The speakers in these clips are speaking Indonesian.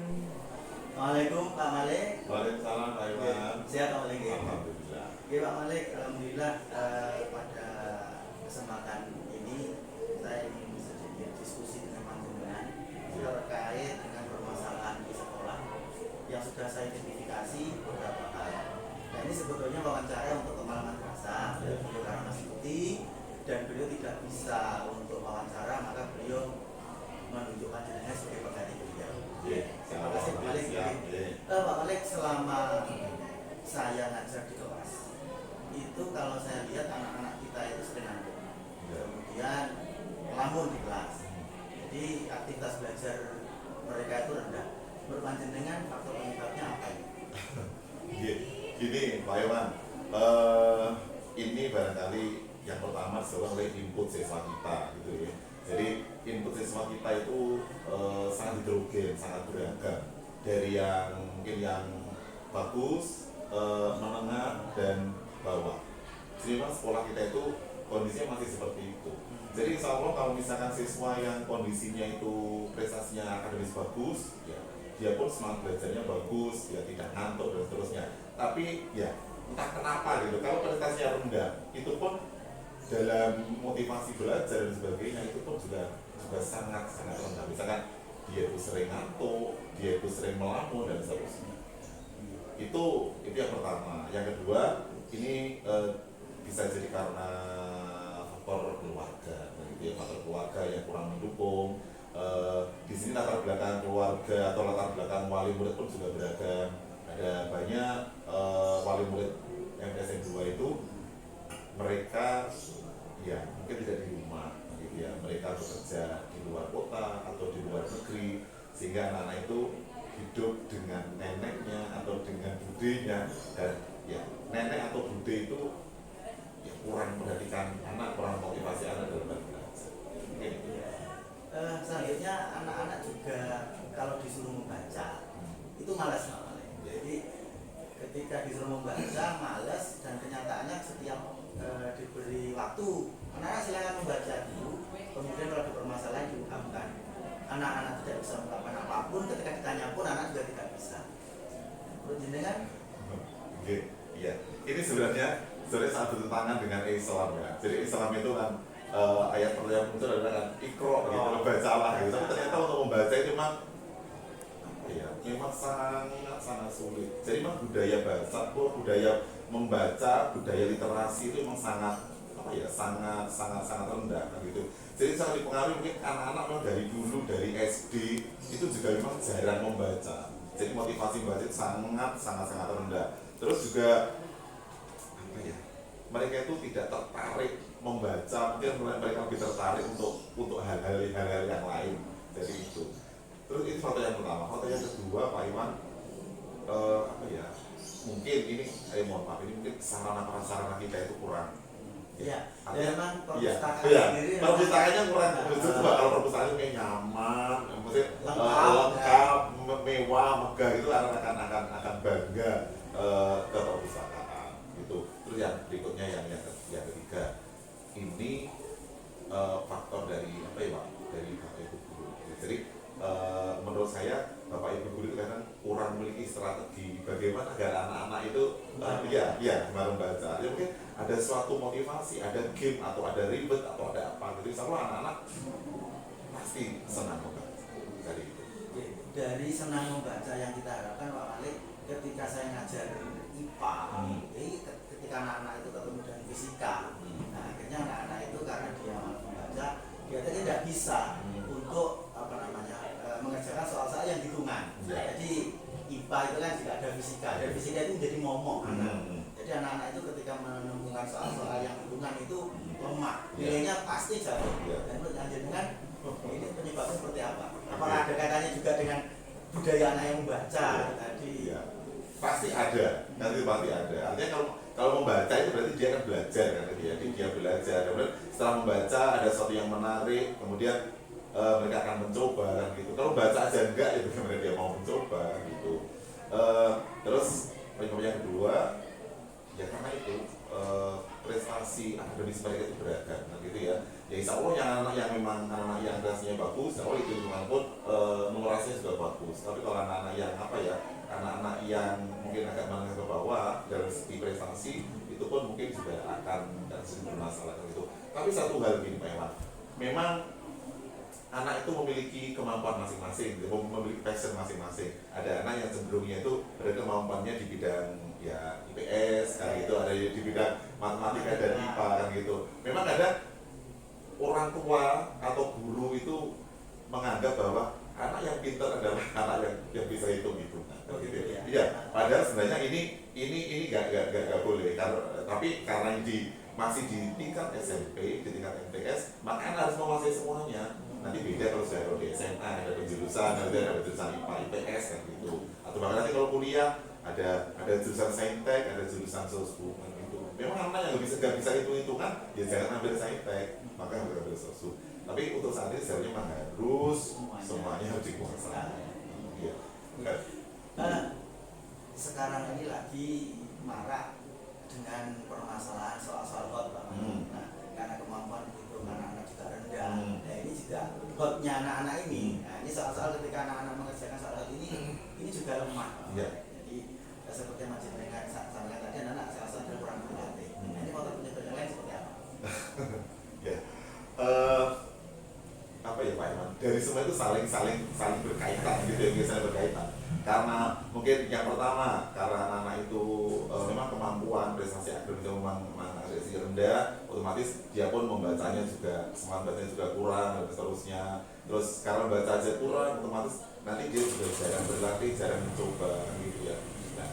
Assalamualaikum Pak Malik. Waalaikumsalam Pak Iwan. Sehat Pak Malik. Alhamdulillah. Ya Pak Malik, alhamdulillah pada kesempatan ini saya ingin sedikit diskusi dengan panjenengan terkait dengan permasalahan di sekolah yang sudah saya identifikasi beberapa hal. Nah ini sebetulnya wawancara untuk kepala madrasah, beliau karena masih cuti dan beliau tidak bisa untuk wawancara, maka beliau menunjukkan dirinya sebagai pengganti beliau. Terima kasih Pak Malik. Pak Malik, selama saya ngajar di kelas itu kalau saya lihat anak-anak kita itu sering ngantuk, kemudian melamun di kelas, jadi aktivitas belajar mereka itu rendah. Menurut panjenengan faktor penyebabnya apa ini? Gini Pak Iwan, ini barangkali yang pertama adalah oleh input siswa kita gitu ya. Jadi input siswa kita itu sangat heterogen, sangat beragam, dari yang mungkin yang bagus, menengah dan bawah. Jadi memang sekolah kita itu kondisinya masih seperti itu. Jadi insya Allah kalau misalkan siswa yang kondisinya itu prestasinya akademis bagus, ya dia pun semangat belajarnya bagus, dia tidak ngantuk dan seterusnya. Tapi ya entah kenapa gitu, kalau prestasinya rendah, itu pun dalam motivasi belajar dan sebagainya itu pun juga sangat rendah. Misalkan dia itu sering ngantuk, dia itu sering melamun dan seterusnya. Itu yang pertama. Yang kedua, ini bisa jadi karena faktor keluarga, gitu ya, faktor keluarga yang kurang mendukung. Di sini latar belakang keluarga atau latar belakang wali murid pun juga beragam. Ada banyak wali murid MTSN 2 itu mereka ya mungkin tidak di rumah, gitu ya, mereka bekerja di luar kota atau di luar negeri, sehingga anak-anak itu hidup dengan neneknya atau dengan budenya, dan ya nenek atau bude itu ya kurang memperhatikan anak, kurang motivasi anak dalam belajar. Selanjutnya anak-anak juga kalau disuruh membaca itu malas malah. Jadi ketika disuruh membaca malas, dan kenyataannya setiap diberi waktu anak-anak silakan membaca dulu, kemudian kalau ada permasalahan diungkapkan. Anak-anak tidak bisa melakukan apapun, ketika ditanya pun anak juga tidak bisa. Menurut jenengan? Iya, ini sebenarnya sangat bertentangan dengan Islam ya. Jadi Islam itu kan ayat pertama itu adalah kan ikro gitu, bacalah gitu. Tapi ternyata untuk membaca itu memang sangat sulit. Jadi memang budaya baca, budaya membaca, budaya literasi itu memang sangat rendah gitu. Jadi sangat dipengaruhi mungkin anak-anak memang dari dulu, dari SD itu juga memang jarang membaca. Jadi motivasi membaca itu sangat rendah. Terus juga mereka itu tidak tertarik membaca, mungkin mereka lebih tertarik untuk hal-hal yang lain. Jadi itu. Terus itu faktor yang pertama. Faktor yang kedua, Pak Iwan, mungkin ini, mohon maaf, ini mungkin sarana prasarana kita itu kurang. Ya memang perpustakaan sendiri. Perpustakaannya kurang. Kalau perpustakaan itu nyaman, lengkap, mewah, megah, itu akan bangga ke perpustakaan. Gitu. Terus yang berikutnya yang ketiga, ini faktor dari dari Bapak Ibu guru. Jadi menurut saya Bapak Ibu guru itu kadang kurang memiliki strategi bagaimana agar anak-anak itu gemar membaca. Ya mungkin ada suatu motivasi, ada game atau ada ribet atau ada apa gitu. Insya Allah anak-anak pasti senang membaca. Dari itu. Dari senang membaca yang kita harapkan Pak Malik, ketika saya ngajar IPA, ketika anak-anak itu ketemu dengan fisika, nah akhirnya anak-anak itu karena dia membaca, dia tidak bisa untuk mengerjakan soal-soal yang hitungan. Jadi IPA itu kan juga ada fisika, dan fisika itu menjadi momok. Jadi anak-anak itu ketika menemukan soal-soal yang hitungan itu lemah, nilainya pasti jatuh. Dan menurut dengan ini penyebabnya seperti apa? Apakah ada kaitannya juga dengan budaya anak yang membaca tadi? Pasti ada, nanti pasti ada. Artinya kalau membaca itu berarti dia akan belajar kan, jadi dia belajar. Kemudian setelah membaca ada sesuatu yang menarik, kemudian mereka akan mencoba kan gitu. Kalau baca aja enggak, itu kemudian dia mau mencoba gitu. Terus penyebab yang kedua, ya karena itu prestasi akademis mereka itu beragam kan gitu ya. Ya insya Allah yang anak yang memang anak yang prestasinya bagus, insya Allah itu pun numerasinya juga bagus. bagus. Tapi kalau anak-anak yang apa ya, anak-anak yang mungkin agak menengah ke bawah dari segi prestasi itu pun mungkin juga akan sering bermasalah gitu. Tapi satu hal gini Pak Iwan, memang anak itu memiliki kemampuan masing-masing, memiliki passion masing-masing. Ada anak yang cenderungnya itu berkemampuannya di bidang ya IPS kan gitu, ada di bidang matematika dan IPA kan gitu. Memang ada orang tua atau guru itu menganggap bahwa anak yang pintar adalah anak yang bisa hitung-hitungan kan gitu. Iya, padahal sebenarnya ini nggak boleh. Tapi karena masih di tingkat SMP, di tingkat MTS, maka anak harus menguasai semuanya. Nanti beda kalau sudah di SMA, ada penjurusan, ada jurusan IPA, IPS kan gitu. Atau bahkan nanti kalau kuliah ada jurusan saintek, ada jurusan sosum kan gitu. Memang anak yang nggak bisa hitung-hitungan, ya jangan ambil saintek, maka harus ambil sosum. Tapi untuk saat ini sebenarnya memang harus semuanya harus dikuasai. Iya. Sekarang ini lagi marak dengan permasalahan soal-soal hot Pak. Nah, karena kemampuan hitungan anak juga rendah. Nah, ini juga hotnya anak-anak ini. Nah, ini soal-soal ketika anak-anak mengerjakan soal hot ini juga lemah. Iya. Jadi seperti yang Mas Jendral sampaikan tadi, anak salah satu kurang berlatih. Nah, ini faktor penyebab yang lain seperti apa? Ya. Apa ya Pak Iman? Dari semua itu saling berkaitan gitu ya, biasanya berkaitan. Karena mungkin yang pertama, karena anak itu memang kemampuan prestasi akademisnya memang agak rendah, otomatis dia pun membacanya juga, semangat bacanya juga kurang dan seterusnya. Terus karena baca aja kurang, otomatis nanti dia juga jarang berlatih, jarang mencoba gitu ya. Nah,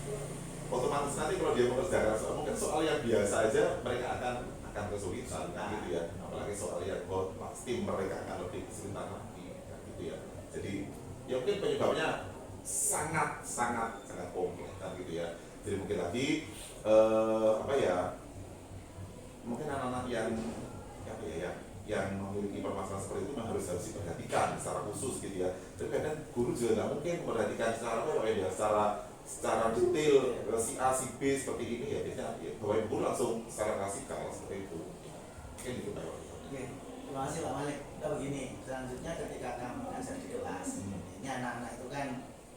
otomatis nanti kalau dia mengerjakan soal, mungkin soal yang biasa aja mereka akan kesulitan kan gitu ya. Apalagi soal yang hot, pasti mereka akan lebih kesulitan lagi kan gitu ya. Jadi ya mungkin penyebabnya sangat kompleks kan gitu ya. Jadi mungkin lagi apa ya, mungkin anak-anak yang apa ya, yang memiliki permasalahan seperti itu memang harus diperhatikan secara khusus gitu ya. Tapi kadang guru juga nggak mungkin memperhatikan secara apa ya, secara detail si A si B seperti ini ya, biasanya ya, bahwa ibu langsung secara klasikal seperti itu. Mungkin itu Pak. Oke, terima kasih Pak Malik. Kita begini, selanjutnya ketika kamu mengajar di kelas, ini anak-anak itu kan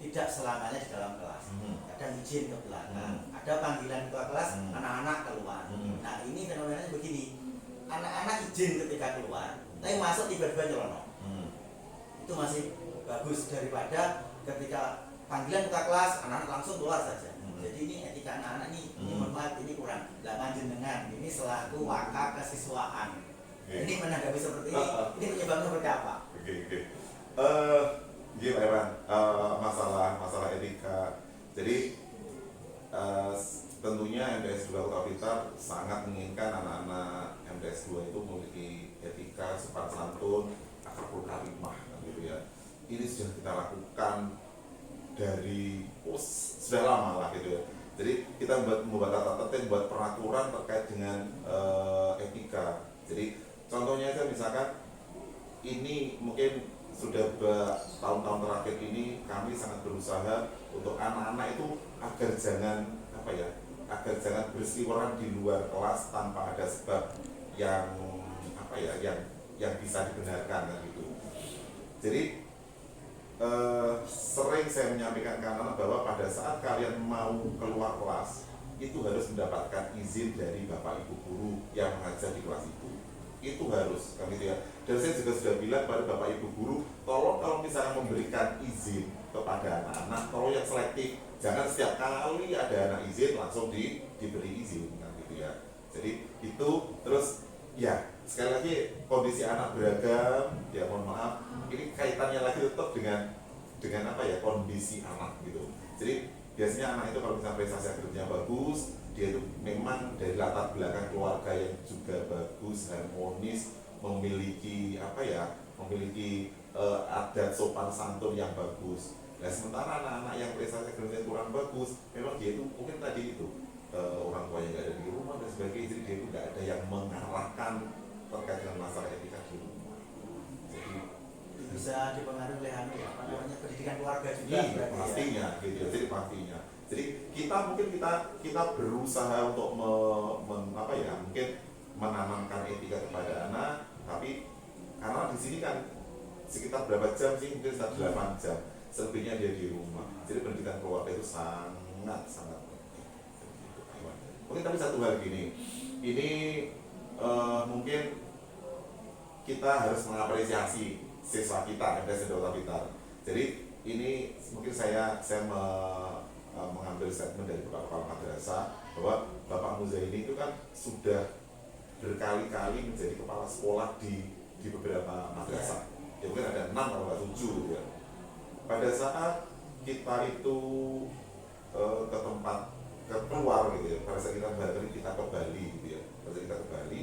tidak selamanya di dalam kelas, kadang izin ke belakang, ada panggilan ketua kelas, anak-anak keluar. Nah ini fenomenanya begini, anak-anak izin ketika keluar, tapi masuk tiba-tiba nyelonong. Itu masih bagus daripada ketika panggilan ketua kelas, anak-anak langsung keluar saja. Jadi ini etika anak-anak ini mohon maaf, ini kurang. Lah jenengan ini selaku wakaf kesiswaan, ini menanggapi seperti ini penyebabnya seperti apa? Oke. Gini Pak Iwan, masalah etika. Jadi tentunya MTS 2 Kota Blitar sangat menginginkan anak-anak MTS 2 itu memiliki etika, sopan santun, akhlakul karimah gitu ya. Ini sudah kita lakukan dari sudah lama lah gitu ya. Jadi kita membuat tata tertib, membuat peraturan terkait dengan etika. Jadi contohnya aja misalkan ini mungkin sudah tahun-tahun terakhir ini kami sangat berusaha untuk anak-anak itu agar jangan berseliweran di luar kelas tanpa ada sebab yang yang bisa dibenarkan kan gitu. Jadi sering saya menyampaikan ke anak-anak bahwa pada saat kalian mau keluar kelas itu harus mendapatkan izin dari bapak ibu guru yang mengajar di kelas itu harus kan gitu ya. Dan saya juga sudah bilang pada bapak ibu guru, tolong kalau misalnya memberikan izin kepada anak-anak, tolong yang selektif, jangan setiap kali ada anak izin langsung diberi izin kan gitu ya. Jadi itu terus ya sekali lagi kondisi anak beragam ya, mohon maaf ini kaitannya lagi tetap dengan apa ya, kondisi anak gitu. Jadi biasanya anak itu kalau misalnya prestasi akademiknya bagus, dia itu memang dari latar belakang keluarga yang juga bagus, harmonis, memiliki adat sopan santun yang bagus. Nah sementara anak-anak yang prestasi akademiknya kurang bagus, memang dia itu mungkin tadi itu orang tuanya nggak ada di rumah dan sebagainya, jadi dia itu nggak ada yang mengarahkan terkait dengan masalah etika di rumah. Jadi bisa dipengaruhi oleh pendidikan keluarga juga. Iya, pastinya ya. Gitu. Jadi pastinya. Jadi kita berusaha untuk mungkin menanamkan etika kepada anak, tapi karena di sini kan sekitar berapa jam sih, mungkin sekitar 8 jam. selebihnya dia di rumah. Jadi pendidikan keluarga itu sangat sangat penting. Mungkin tapi satu hal gini, ini mungkin kita harus mengapresiasi siswa kita MTS Dewata Pitar. Jadi ini mungkin saya mengambil statement dari Bapak Kepala Madrasah bahwa Bapak Muzaini itu kan sudah berkali-kali menjadi kepala sekolah di beberapa madrasah. Ya mungkin ada 6 atau 7 ya. Pada saat kita itu keluar gitu ya, pada saat kita bareng kita ke Bali gitu ya, pada saat kita ke Bali,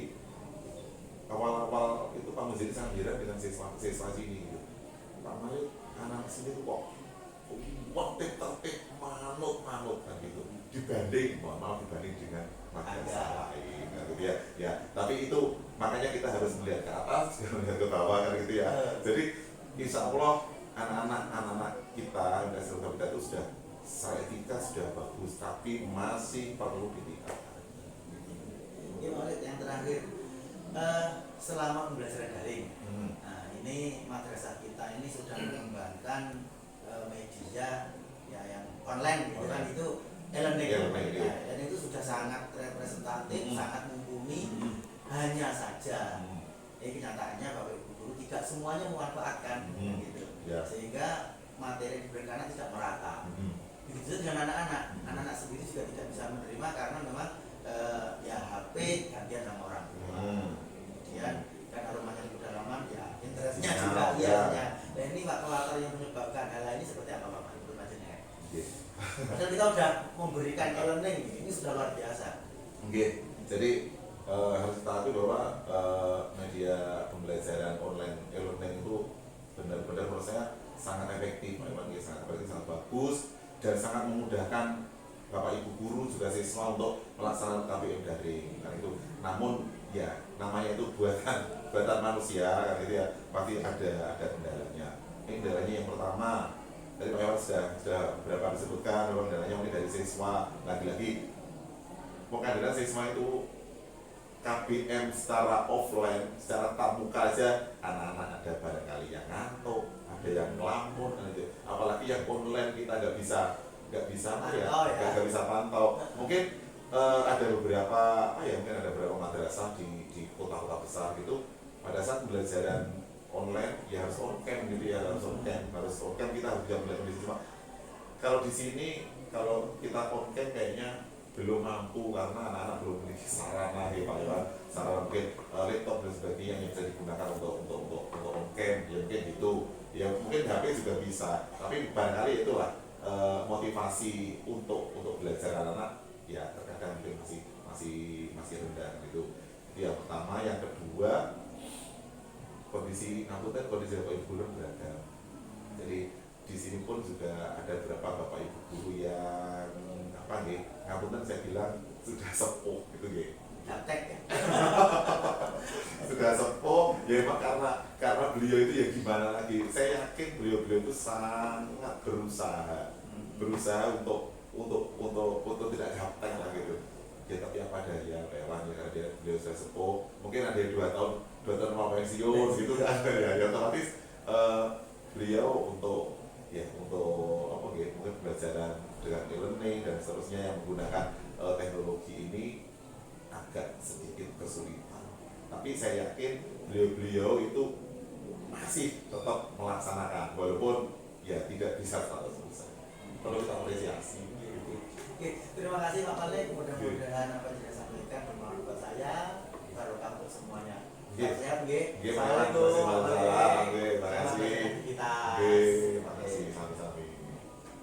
awal-awal itu Pak Muzaini sangat heran dengan siswa sini gitu. Pak Malik, anak sini tuh kok tertib manut kan gitu, dibanding dengan madrasah lain kan gitu ya. Tapi itu makanya kita harus melihat ke atas, melihat ke bawah kan gitu ya. Jadi insya Allah anak-anak kita yang kita itu sudah etika sudah bagus, tapi masih perlu ditingkatkan. Mungkin Malik yang terakhir, selama pembelajaran daring, nah ini madrasah kita ini sudah mengembangkan media ya yang online gitu kan, itu e-learning, dan itu sudah sangat representatif, sangat mumpuni. Hanya saja kenyataannya Bapak Ibu guru tidak semuanya memanfaatkan gitu, sehingga materi diberikan tidak merata. Begitu dengan anak-anak sendiri juga tidak bisa menerima karena memang ya HP gantian sama orang tua, kemudian kan aromanya di pedalaman ya interestnya juga ya. Dan ini faktor yang menyebabkan hal ini seperti apa Pak Ibu Majene? Padahal kita sudah memberikan e-learning, ini sudah luar biasa. Jadi harus kita akui bahwa media pembelajaran online e-learning itu benar-benar menurut saya sangat efektif, memang sangat efektif, sangat bagus, dan sangat memudahkan Bapak Ibu guru juga siswa untuk melaksanakan KBM daring kan itu. Namun ya namanya itu buatan manusia kan gitu ya, pasti ada kendalanya. Ini kendalanya yang pertama dari Pak Iwan sudah beberapa disebutkan bahwa kendalanya mungkin dari siswa. Lagi-lagi kehadiran siswa itu KBM secara offline, secara tatap muka aja anak-anak ada barangkali yang ngantuk, ada yang ngelamun gitu. Apalagi yang online kita nggak bisa pantau. Mungkin ada beberapa mungkin ada beberapa madrasah di kota-kota besar gitu, pada saat pembelajaran online ya harus on cam gitu ya, harus on cam, kita harus bisa melihat kondisi. Cuma kalau di sini kalau kita on cam kayaknya belum mampu karena anak-anak belum memiliki sarana ya Pak Iwan, sarana mungkin laptop dan sebagainya yang bisa digunakan untuk on cam ya, mungkin gitu ya, mungkin HP juga bisa, tapi barangkali itulah motivasi untuk belajar anak-anak ya terkadang mungkin masih rendah gitu. Itu yang pertama. Yang kedua, kondisi Ngapunten, kondisi Bapak Ibu guru beragam. Jadi di sini pun juga ada beberapa Bapak Ibu guru yang Ngapunten saya bilang sudah sepuh gitu Gaptek ya. Sudah sepuh ya, emang karena beliau itu ya gimana lagi. Saya yakin beliau itu sangat berusaha untuk tidak gaptek lah gitu ya. Tapi apa daya Pak karena beliau sudah sepuh, mungkin ada 2 tahun mau pensiun gitu kan ya otomatis beliau untuk mungkin pembelajaran dengan e-learning dan seterusnya yang menggunakan teknologi ini agak sedikit kesulitan. Tapi saya yakin beliau itu masih tetap melaksanakan walaupun ya tidak bisa 100%. Perlu kita apresiasi. Oke, terima kasih Pak Malik. Mudah-mudahan apa yang disampaikan bermanfaat buat saya, barokah untuk semuanya. Sehat, Assalamualaikum.